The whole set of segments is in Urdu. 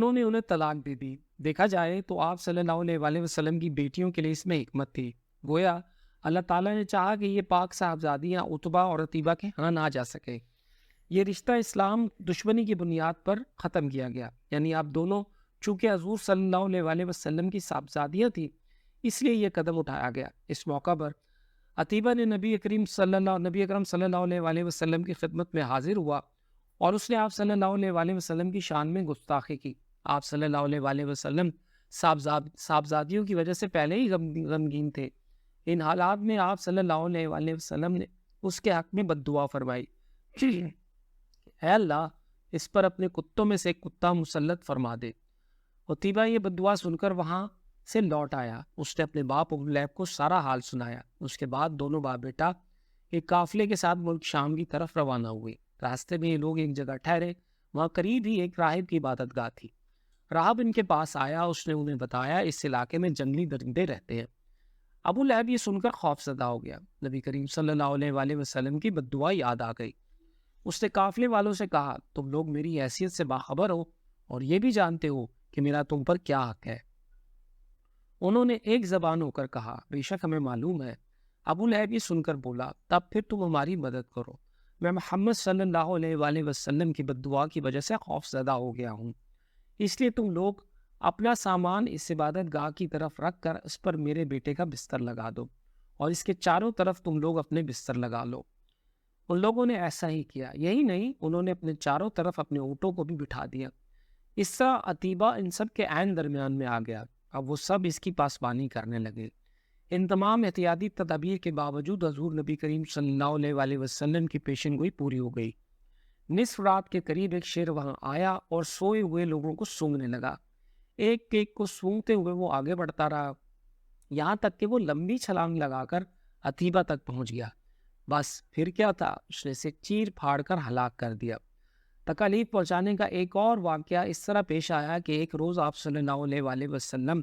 انہوں نے انہیں طلاق دے دی۔ دیکھا جائے تو آپ صلی اللہ علیہ وآلہ وسلم کی بیٹیوں کے لیے اس میں حکمت تھی۔ گویا اللہ تعالیٰ نے چاہا کہ یہ پاک صاحبزادیاں عتبہ اور عتیبہ کے ہاں نہ جا سکے۔ یہ رشتہ اسلام دشمنی کی بنیاد پر ختم کیا گیا، یعنی آپ دونوں چونکہ حضور صلی اللہ علیہ وآلہ وسلم کی صاحبزادیاں تھیں، اس لیے یہ قدم اٹھایا گیا۔ اس موقع پر عتیبہ نے نبی اکرم صلی اللہ علیہ وآلہ وسلم کی خدمت میں حاضر ہوا اور اس نے آپ صلی اللہ علیہ وآلہ وسلم کی شان میں گستاخی کی۔ آپ صلی اللہ علیہ وآلہ وسلم صاحبزادیوں کی وجہ سے پہلے ہی غمگین تھے۔ ان حالات میں آپ صلی اللہ علیہ وآلہ وسلم نے اس کے حق میں بد دعا فرمائی، اے اللہ اس پر اپنے کتوں میں سے ایک کتا مسلط فرما دے۔ عتیبہ یہ بد دعا سن کر وہاں سے لوٹ آیا۔ اس نے اپنے باپ ابو لہب کو سارا حال سنایا۔ اس کے بعد دونوں باپ بیٹا ایک قافلے کے ساتھ ملک شام کی طرف روانہ ہوئے۔ راستے میں یہ لوگ ایک جگہ ٹھہرے، وہاں قریب ہی ایک راہب کی عبادت گاہ تھی۔ راہب ان کے پاس آیا، اس نے انہیں بتایا اس علاقے میں جنگلی درندے رہتے ہیں۔ ابو لہب یہ سن کر خوف زدہ ہو گیا۔ نبی کریم صلی اللہ علیہ وآلہ وسلم کی بد دعا یاد آ گئی۔ اس نے قافلے والوں سے کہا، تم لوگ میری حیثیت سے باخبر ہو اور یہ بھی جانتے ہو کہ میرا تم پر کیا حق ہے؟ انہوں نے ایک زبان ہو کر کہا، بے شک ہمیں معلوم ہے۔ ابو لہب یہ سن کر بولا، تب پھر تم ہماری مدد کرو، میں محمد صلی اللہ علیہ وآلہ وسلم کی بد دعا کی وجہ سے خوف زدہ ہو گیا ہوں، اس لیے تم لوگ اپنا سامان اس عبادت گاہ کی طرف رکھ کر اس پر میرے بیٹے کا بستر لگا دو اور اس کے چاروں طرف تم لوگ اپنے بستر لگا لو۔ ان لوگوں نے ایسا ہی کیا، یہی نہیں انہوں نے اپنے چاروں طرف اپنے اونٹوں کو بھی بٹھا دیا۔ اس طرح عتیبہ ان سب کے عین درمیان میں آ گیا۔ اب وہ سب اس کی پاسبانی کرنے لگے۔ ان تمام احتیاطی تدابیر کے باوجود حضور نبی کریم صلی اللہ علیہ وآلہ وسلم کی پیشن گوئی پوری ہو گئی۔ نصف رات کے قریب ایک شیر وہاں آیا اور سوئے ہوئے لوگوں کو سونگنے لگا۔ ایک ایک کو سونگتے ہوئے وہ آگے بڑھتا رہا، یہاں تک کہ وہ لمبی چھلانگ لگا کر عتیبہ تک پہنچ گیا۔ بس پھر کیا تھا، اس نے اسے چیر پھاڑ کر ہلاک کر دیا۔ تکالیف پہنچانے کا ایک اور واقعہ اس طرح پیش آیا کہ ایک روز آپ صلی اللہ علیہ وآلہ وسلم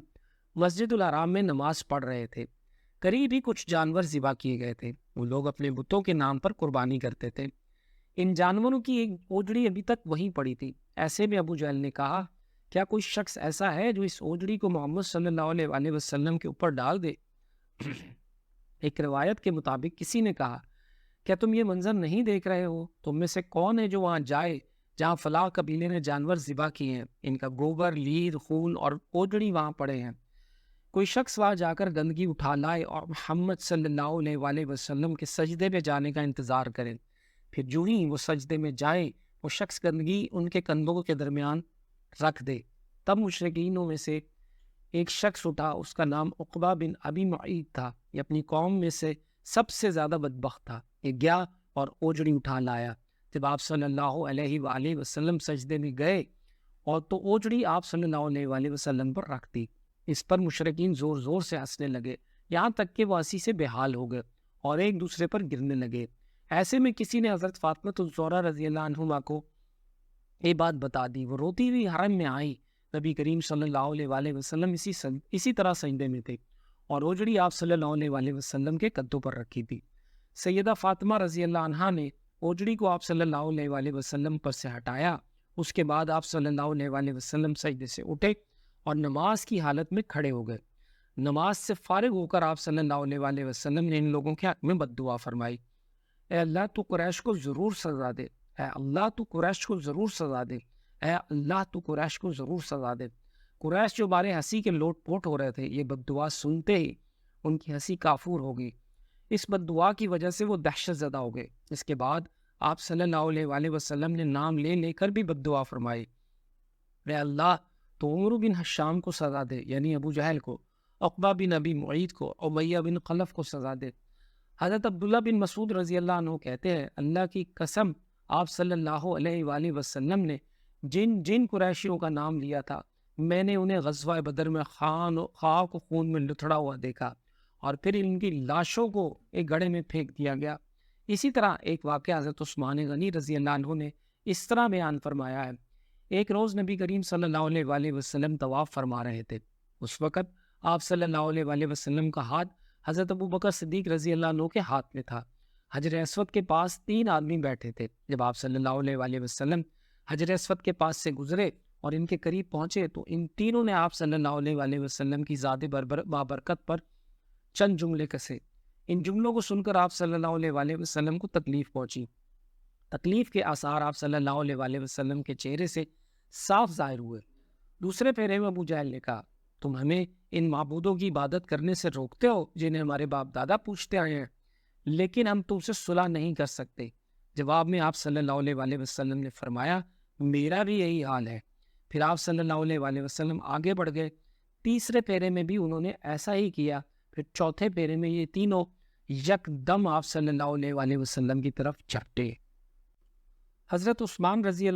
مسجد الحرام میں نماز پڑھ رہے تھے۔ قریب ہی کچھ جانور ذبح کیے گئے تھے۔ وہ لوگ اپنے بتوں کے نام پر قربانی کرتے تھے۔ ان جانوروں کی ایک اوجڑی ابھی تک وہیں پڑی تھی۔ ایسے میں ابو جہل نے کہا، کیا کوئی شخص ایسا ہے جو اس اوجڑی کو محمد صلی اللہ علیہ وآلہ وسلم کے اوپر ڈال دے؟ ایک روایت کے مطابق کسی نے کہا، کیا تم یہ منظر نہیں دیکھ رہے ہو؟ تم میں سے کون ہے جو وہاں جائے جہاں فلاں قبیلے نے جانور ذبح کیے ہیں؟ ان کا گوبر، لید، خون اور اوجڑی وہاں پڑے ہیں۔ کوئی شخص وہاں جا کر گندگی اٹھا لائے اور محمد صلی اللہ علیہ وآلہ وسلم کے سجدے میں جانے کا انتظار کرے، پھر جو ہی وہ سجدے میں جائیں وہ شخص گندگی ان کے کندھوں کے درمیان رکھ دے۔ تب مشرکینوں میں سے ایک شخص اٹھا، اس کا نام عقبہ بن ابی معیط تھا، یہ اپنی قوم میں سے سب سے زیادہ بدبخت تھا۔ یہ گیا اور اوجڑی اٹھا لایا۔ جب آپ صلی اللہ علیہ وآلہ وسلم سجدے میں گئے اور تو اوجڑی آپ صلی اللہ علیہ وآلہ وسلم پر رکھ دی۔ اس پر مشرکین زور زور سے ہنسنے لگے، یہاں تک کہ وہ ہنسی سے بے حال ہو گئے اور ایک دوسرے پر گرنے لگے۔ ایسے میں کسی نے حضرت فاطمہ الزہرا رضی اللہ عنہما کو یہ بات بتا دی۔ وہ روتی ہوئی حرم میں آئی۔ نبی کریم صلی اللہ علیہ وآلہ وسلم اسی طرح سجدے میں تھے اور اوجڑی آپ صلی اللہ علیہ وآلہ وسلم کے قدوں پر رکھی تھی۔ سیدہ فاطمہ رضی اللہ عنہا نے اوجڑی کو آپ صلی اللہ علیہ وآلہ وسلم پر سے ہٹایا۔ اس کے بعد آپ صلی اللہ علیہ وآلہ وسلم سجدے سے اٹھے اور نماز کی حالت میں کھڑے ہو گئے۔ نماز سے فارغ ہو کر آپ صلی اللہ علیہ وآلہ وسلم نے ان لوگوں کے حق میں بد دعا فرمائی، اے اللہ تو قریش کو ضرور سزا دے، اے اللہ تو قریش کو ضرور سزا دے، اے اللہ تو قریش کو ضرور سزا دے۔ قریش جو بارے ہنسی کے لوٹ پوٹ ہو رہے تھے، یہ بد دعا سنتے ہی ان کی ہنسی کافور ہو گئی۔ اس بد دعا کی وجہ سے وہ دہشت زدہ ہو گئے۔ اس کے بعد آپ صلی اللہ علیہ وآلہ وسلم نے نام لے لے کر بھی بد دعا فرمائی، اے اللہ تو عمرو بن حشام کو سزا دے، یعنی ابو جہل کو، عقبہ بن ابی معیط کو، امیہ بن خلف کو سزا دے۔ حضرت عبداللہ بن مسعود رضی اللہ عنہ کہتے ہیں، اللہ کی قسم آپ صلی اللہ علیہ وآلہ وسلم نے جن جن قریشیوں کا نام لیا تھا، میں نے انہیں غزوہ بدر میں خاک و خون میں لتھڑا ہوا دیکھا اور پھر ان کی لاشوں کو ایک گڑھے میں پھینک دیا گیا۔ اسی طرح ایک واقعہ حضرت عثمان غنی رضی اللہ عنہ نے اس طرح بیان فرمایا ہے۔ ایک روز نبی کریم صلی اللہ علیہ وآلہ وسلم طواف فرما رہے تھے۔ اس وقت آپ صلی اللہ علیہ وآلہ وسلم کا ہاتھ حضرت ابو بکر صدیق رضی اللہ عنہ کے ہاتھ میں تھا۔ حجر اسود کے پاس 3 آدمی بیٹھے تھے۔ جب آپ صلی اللہ علیہ وآلہ وسلم حجر اسود کے پاس سے گزرے اور ان کے قریب پہنچے تو ان تینوں نے آپ صلی اللہ علیہ وسلم کی ذات بابرکت پر چند جملے کسے۔ ان جملوں کو سن کر آپ صلی اللہ علیہ وسلم کو تکلیف پہنچی۔ تکلیف کے آثار آپ صلی اللہ علیہ وسلم کے چہرے سے صاف ظاہر ہوئے۔ دوسرے پھیرے میں ابو جہل نے کہا، تم ہمیں ان معبودوں کی عبادت کرنے سے روکتے ہو جنہیں ہمارے باپ دادا پوچھتے آئے ہیں، لیکن ہم تم سے صلح نہیں کر سکتے۔ جواب میں آپ صلی اللہ علیہ وسلم نے فرمایا، میرا بھی یہی حال ہے۔ پھر آپ صلی اللہ علیہ وسلم آگے بڑھ گئے۔ تیسرے پھیرے میں بھی انہوں نے ایسا ہی کیا۔ پھر چوتھے پھیرے میں یہ تینوں یک دم آپ صلی اللہ علیہ وسلم کی طرف جھپٹے۔ حضرت عثمان رضی اللہ